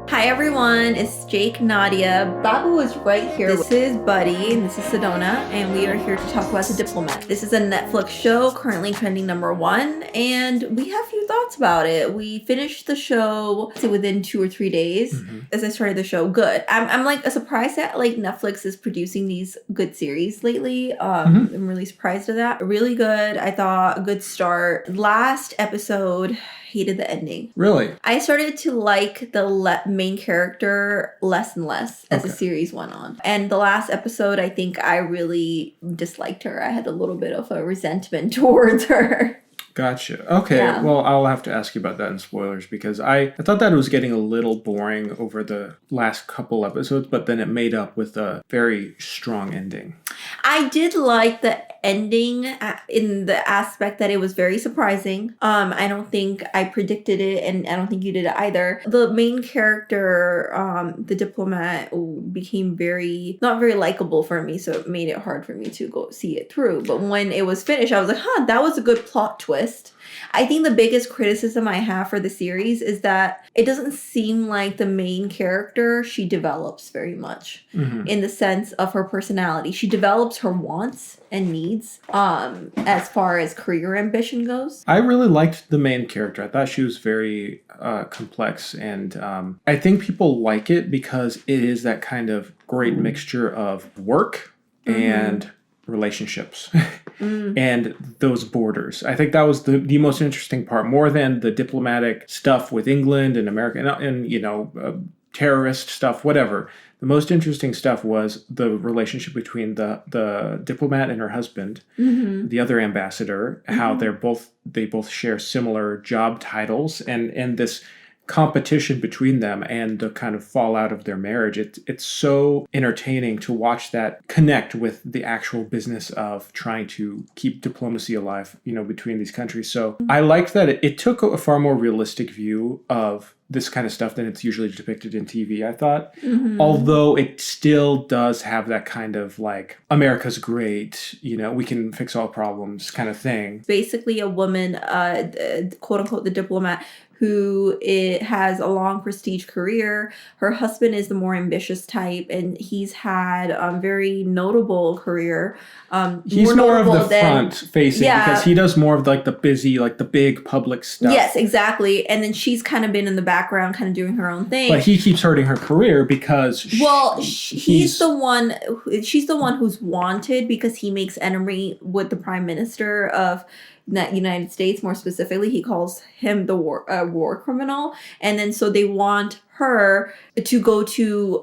Hi everyone, it's Jake, Nadia. Babu is right here. This is Buddy, and this is Sedona, and we are here to talk about The Diplomat. This is a Netflix show, currently trending #1, and we have a few thoughts about it. We finished the show, say, within 2 or 3 days. As I started the show, good. I'm like surprised that like Netflix is producing these good series lately. I'm really surprised at that. Really good. I thought a good start. Last episode, hated the ending. Really? I started to like the main character less and less as the series went on. And the last episode, I think I really disliked her. I had a little bit of a resentment towards her. Gotcha. Okay, yeah. Well, I'll have to ask you about that in spoilers because I thought that it was getting a little boring over the last couple episodes, but then it made up with a very strong ending. I did like the ending in the aspect that it was very surprising. I don't think I predicted it, and I don't think you did either. The main character, the diplomat, became not very likable for me, so it made it hard for me to go see it through. But when it was finished, I was like, that was a good plot twist. I think the biggest criticism I have for the series is that it doesn't seem like the main character, she develops very much in the sense of her personality. She develops her wants and needs as far as career ambition goes. I really liked the main character. I thought she was very complex, and I think people like it because it is that kind of great mixture of work and relationships and those borders. I think that was the most interesting part, more than the diplomatic stuff with England and America and terrorist stuff, whatever. The most interesting stuff was the relationship between the diplomat and her husband, the other ambassador, how they both share similar job titles, and this competition between them and the kind of fallout of their marriage. It's so entertaining to watch that connect with the actual business of trying to keep diplomacy alive, between these countries. So I liked that it took a far more realistic view of this kind of stuff than it's usually depicted in TV, I thought. Although it still does have that kind of like, America's great, we can fix all problems kind of thing. Basically a woman, quote unquote, the diplomat, who has a long prestige career. Her husband is the more ambitious type, and he's had a very notable career. He's more of the front facing because he does more of like the busy, like the big public stuff. Yes, exactly. And then she's kind of been in the background, kind of doing her own thing. But he keeps hurting her career because she's the one who's wanted because he makes enemy with the prime minister of the United States. More specifically, he calls him the war criminal, and then so they want her to go to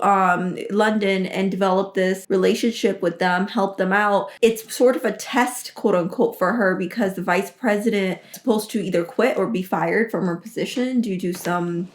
London and develop this relationship with them, help them out. It's sort of a test, quote unquote, for her because the vice president is supposed to either quit or be fired from her position due to some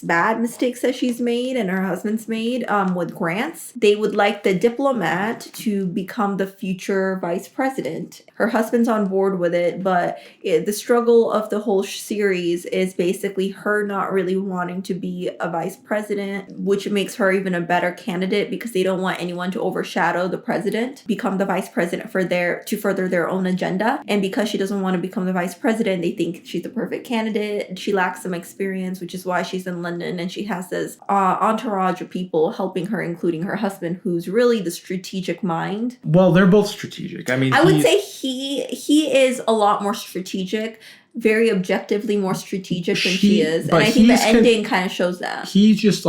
bad mistakes that she's made and her husband's made with grants. They would like the diplomat to become the future vice president. Her husband's on board with it, but the struggle of the whole series is basically her not really wanting to be a vice president, which makes her even a better candidate because they don't want anyone to overshadow the president, become the vice president to further their own agenda. And because she doesn't want to become the vice president, they think she's the perfect candidate. She lacks some experience, which is why she's in London, and she has this entourage of people helping her, including her husband, who's really the strategic mind. Well, they're both strategic. I mean, I would say he is a lot more strategic, very objectively more strategic than she is. And I think the ending kind of shows that. He just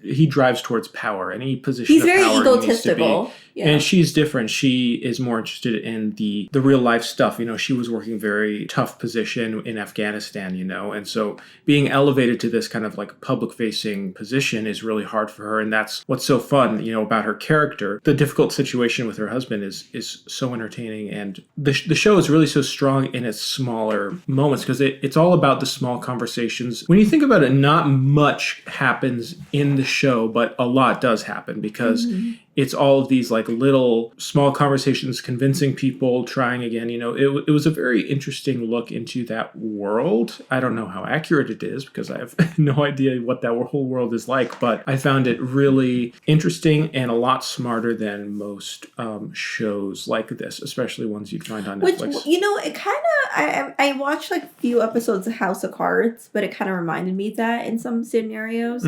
he drives towards power, any position he's of very power egotistical. Yeah. And she's different. She is more interested in the real life stuff. She was working very tough position in Afghanistan, and so being elevated to this kind of like public facing position is really hard for her. And that's what's so fun, about her character. The difficult situation with her husband is so entertaining. And the show is really so strong in its smaller moments because it's all about the small conversations. When you think about it, not much happens in the show, but a lot does happen because it's all of these like little small conversations, convincing people, trying again. It was a very interesting look into that world. I don't know how accurate it is because I have no idea what that whole world is like, but I found it really interesting and a lot smarter than most shows like this, especially ones you'd find on Netflix. Which, it kind of, I watched like a few episodes of House of Cards, but it kind of reminded me of that in some scenarios.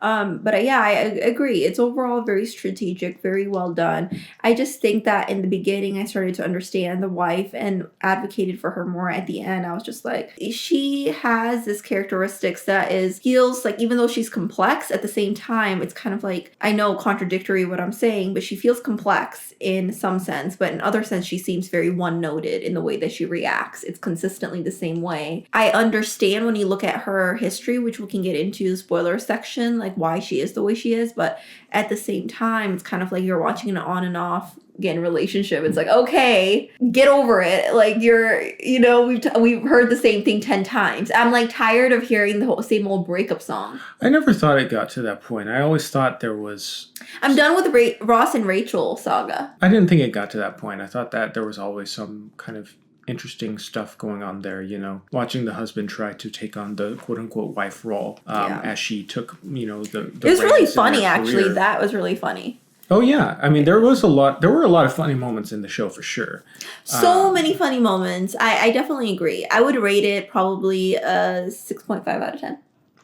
But yeah, I agree. It's overall very strategic, very well done. I just think that in the beginning, I started to understand the wife and advocated for her more. At the end, I was just like, she has this characteristics that feels like, even though she's complex, at the same time, it's kind of like, I know contradictory what I'm saying, but she feels complex in some sense, but in other sense, she seems very one-noted in the way that she reacts. It's consistently the same way. I understand when you look at her history, which we can get into the spoiler section, like why she is the way she is, but at the same time, it's kind of like you're watching an on and off again relationship. It's like, okay, get over it. Like we've heard the same thing 10 times. I'm like tired of hearing the whole same old breakup song. I never thought it got to that point. I always thought there was... I'm done with the Ross and Rachel saga. I didn't think it got to that point. I thought that there was always some kind of interesting stuff going on there, watching the husband try to take on the quote-unquote wife role as she took, the it was really funny, actually. Career. That was really funny. Oh yeah, I mean there were a lot of funny moments in the show for sure. So many funny moments. I definitely agree. I would rate it probably a 6.5 out of 10.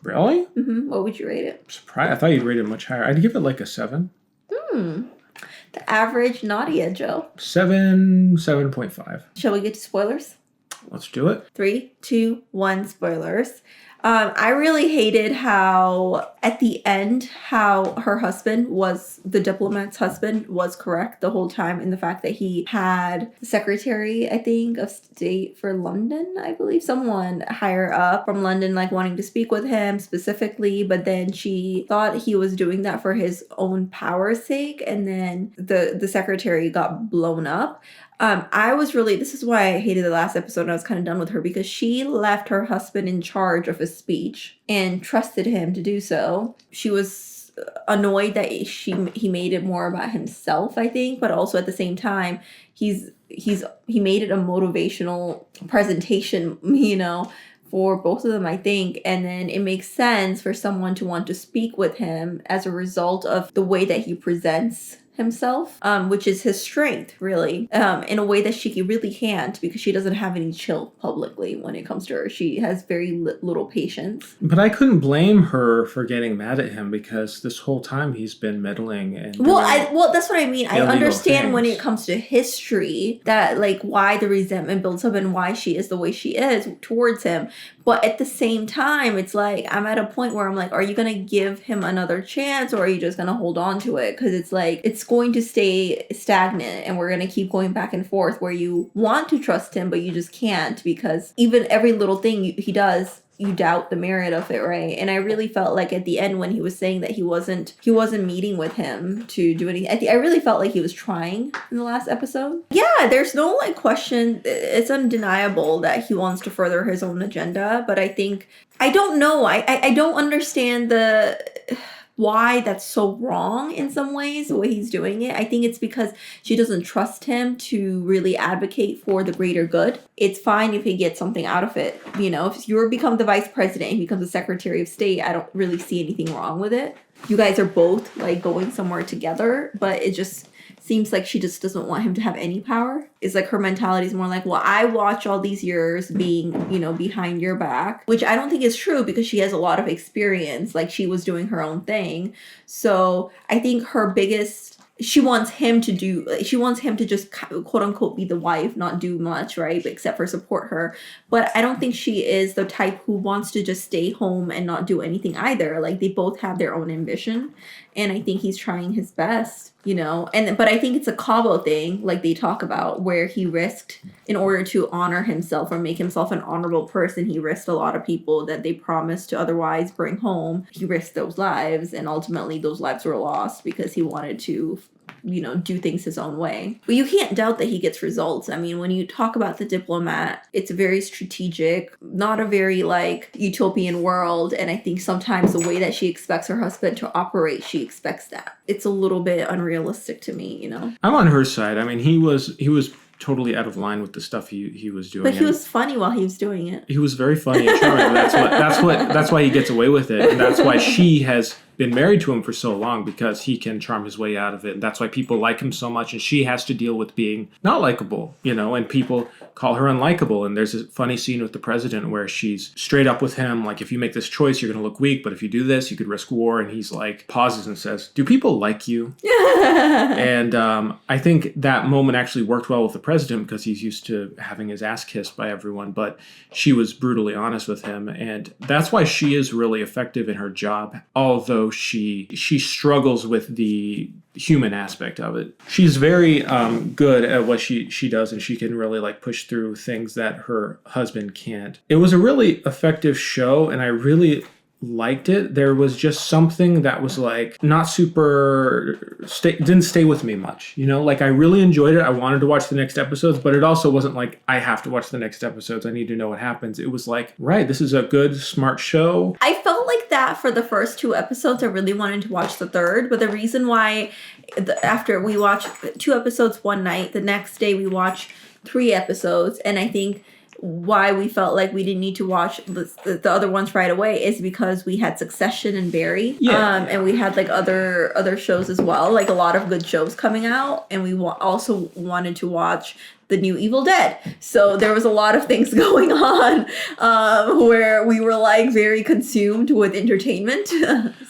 Really? Mm-hmm. What would you rate it? Surprised. I thought you'd rate it much higher. I'd give it like a 7. The average Nadia, Joe. 7.5. Shall we get to spoilers? Let's do it. 3, 2, 1, spoilers. I really hated how, at the end, how her husband was, the diplomat's husband, was correct the whole time in the fact that he had the secretary, I think, of state for London, I believe. Someone higher up from London, like, wanting to speak with him specifically, but then she thought he was doing that for his own power's sake, and then the secretary got blown up. This is why I hated the last episode and I was kind of done with her, because she left her husband in charge of his speech and trusted him to do so. She was annoyed that he made it more about himself, I think, but also at the same time, he made it a motivational presentation, for both of them, I think. And then it makes sense for someone to want to speak with him as a result of the way that he presents himself, which is his strength, really, in a way that she really can't, because she doesn't have any chill publicly when it comes to her. She has very little patience. But I couldn't blame her for getting mad at him, because this whole time he's been meddling and well, that's what I mean. I understand things. When it comes to history that, like, why the resentment builds up and why she is the way she is towards him. But at the same time, it's like, I'm at a point where I'm like, are you going to give him another chance, or are you just going to hold on to it? Because it's like, it's going to stay stagnant and we're going to keep going back and forth where you want to trust him, but you just can't, because even every little thing he does, you doubt the merit of it, right? And I really felt like at the end when he was saying that he wasn't meeting with him to do anything, I really felt like he was trying in the last episode. Yeah, there's no like question. It's undeniable that he wants to further his own agenda, but I think, I don't know. I don't understand why that's so wrong in some ways, the way he's doing it. I think it's because she doesn't trust him to really advocate for the greater good. It's fine if he gets something out of it. If you become the vice president and he becomes the secretary of state, I don't really see anything wrong with it. You guys are both like going somewhere together, but it just seems like she just doesn't want him to have any power. It's like her mentality is more like, well, I watch all these years being, behind your back, which I don't think is true, because she has a lot of experience. Like, she was doing her own thing. So I think she wants him to just quote unquote be the wife, not do much, right? But except for support her. But I don't think she is the type who wants to just stay home and not do anything either. Like, they both have their own ambition. And I think he's trying his best, but I think it's a Cabo thing, like they talk about, where he risked, in order to honor himself or make himself an honorable person, he risked a lot of people that they promised to otherwise bring home. He risked those lives, and ultimately those lives were lost because he wanted to do things his own way. But you can't doubt that he gets results. I mean, when you talk about the Diplomat, it's very strategic, not a very like utopian world. And I think sometimes the way that she expects her husband to operate, she expects that. It's a little bit unrealistic to me, I'm on her side. I mean, he was totally out of line with the stuff he was doing. But he was funny while he was doing it. He was very funny and charming. That's why he gets away with it, and that's why she has been married to him for so long, because he can charm his way out of it. And that's why people like him so much, and she has to deal with being not likable, and people call her unlikable. And there's a funny scene with the president where she's straight up with him, like, if you make this choice, you're going to look weak, but if you do this, you could risk war. And he's like, pauses and says, do people like you? And I think that moment actually worked well with the president, because he's used to having his ass kissed by everyone, but she was brutally honest with him. And that's why she is really effective in her job, although she struggles with the human aspect of it. She's very good at what she does, and she can really like push through things that her husband can't. It was a really effective show, and I really liked it. There was just something that was like not super didn't stay with me much, like I really enjoyed it. I wanted to watch the next episodes, but it also wasn't like I have to watch the next episodes, I need to know what happens. It was like, right, this is a good smart show. I felt like that for the first 2 episodes. I really wanted to watch the third, but the reason why after we watch 2 episodes one night, the next day we watch 3 episodes, and I think why we felt like we didn't need to watch the other ones right away is because we had Succession and Barry, and we had like other shows as well, like a lot of good shows coming out, and we also wanted to watch the new Evil Dead. So there was a lot of things going on where we were like very consumed with entertainment.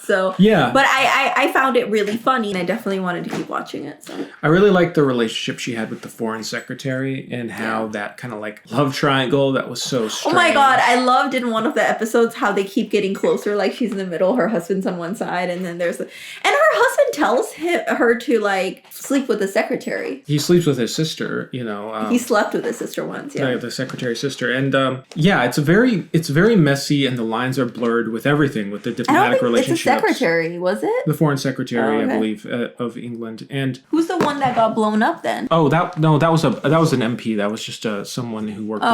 So yeah, but I found it really funny, and I definitely wanted to keep watching it. So I really liked the relationship she had with the foreign secretary, and how that kind of like love triangle that was so strange. Oh my god, I loved in one of the episodes how they keep getting closer, like she's in the middle, her husband's on one side, and then and her husband tells her to like sleep with the secretary. He sleeps with his sister, he slept with his sister once, the secretary's sister. And it's very messy, and the lines are blurred with everything, with the diplomatic relationships. It's a secretary, was it? The foreign secretary, I believe, of England. And who's the one that got blown up then? Oh, that was an MP. That was just someone who worked.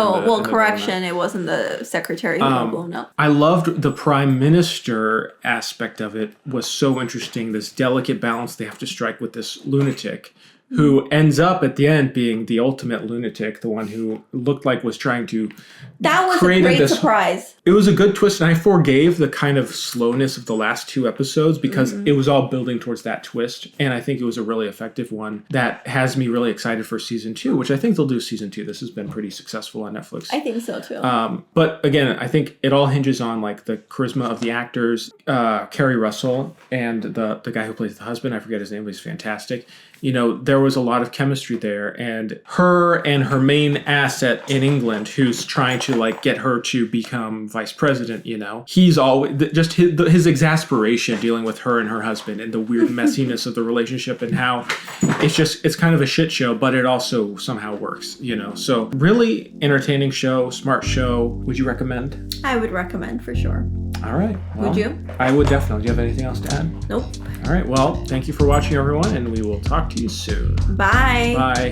Correction, it wasn't the secretary who got blown up. I loved the prime minister aspect of it. Was so interesting. This delicate balance they have to strike with this lunatic, who ends up at the end being the ultimate lunatic, the one who looked like was trying to. That was a great surprise. It was a good twist, and I forgave the kind of slowness of the last 2 episodes, because it was all building towards that twist, and I think it was a really effective one that has me really excited for season 2, which I think they'll do season 2. This has been pretty successful on Netflix. I think so too. But again, I think it all hinges on like the charisma of the actors. Kerry Russell and the guy who plays the husband, I forget his name, but he's fantastic. There was a lot of chemistry there, and her main asset in England, who's trying to like get her to become vice president, he's always just his exasperation dealing with her and her husband, and the weird messiness of the relationship, and how it's kind of a shit show, but it also somehow works, So really entertaining show, smart show. Would you recommend? I would recommend for sure. All right. Well, would you? I would definitely. Do you have anything else to add? Nope. All right. Well, thank you for watching, everyone, and we will talk to you soon. Bye. Bye.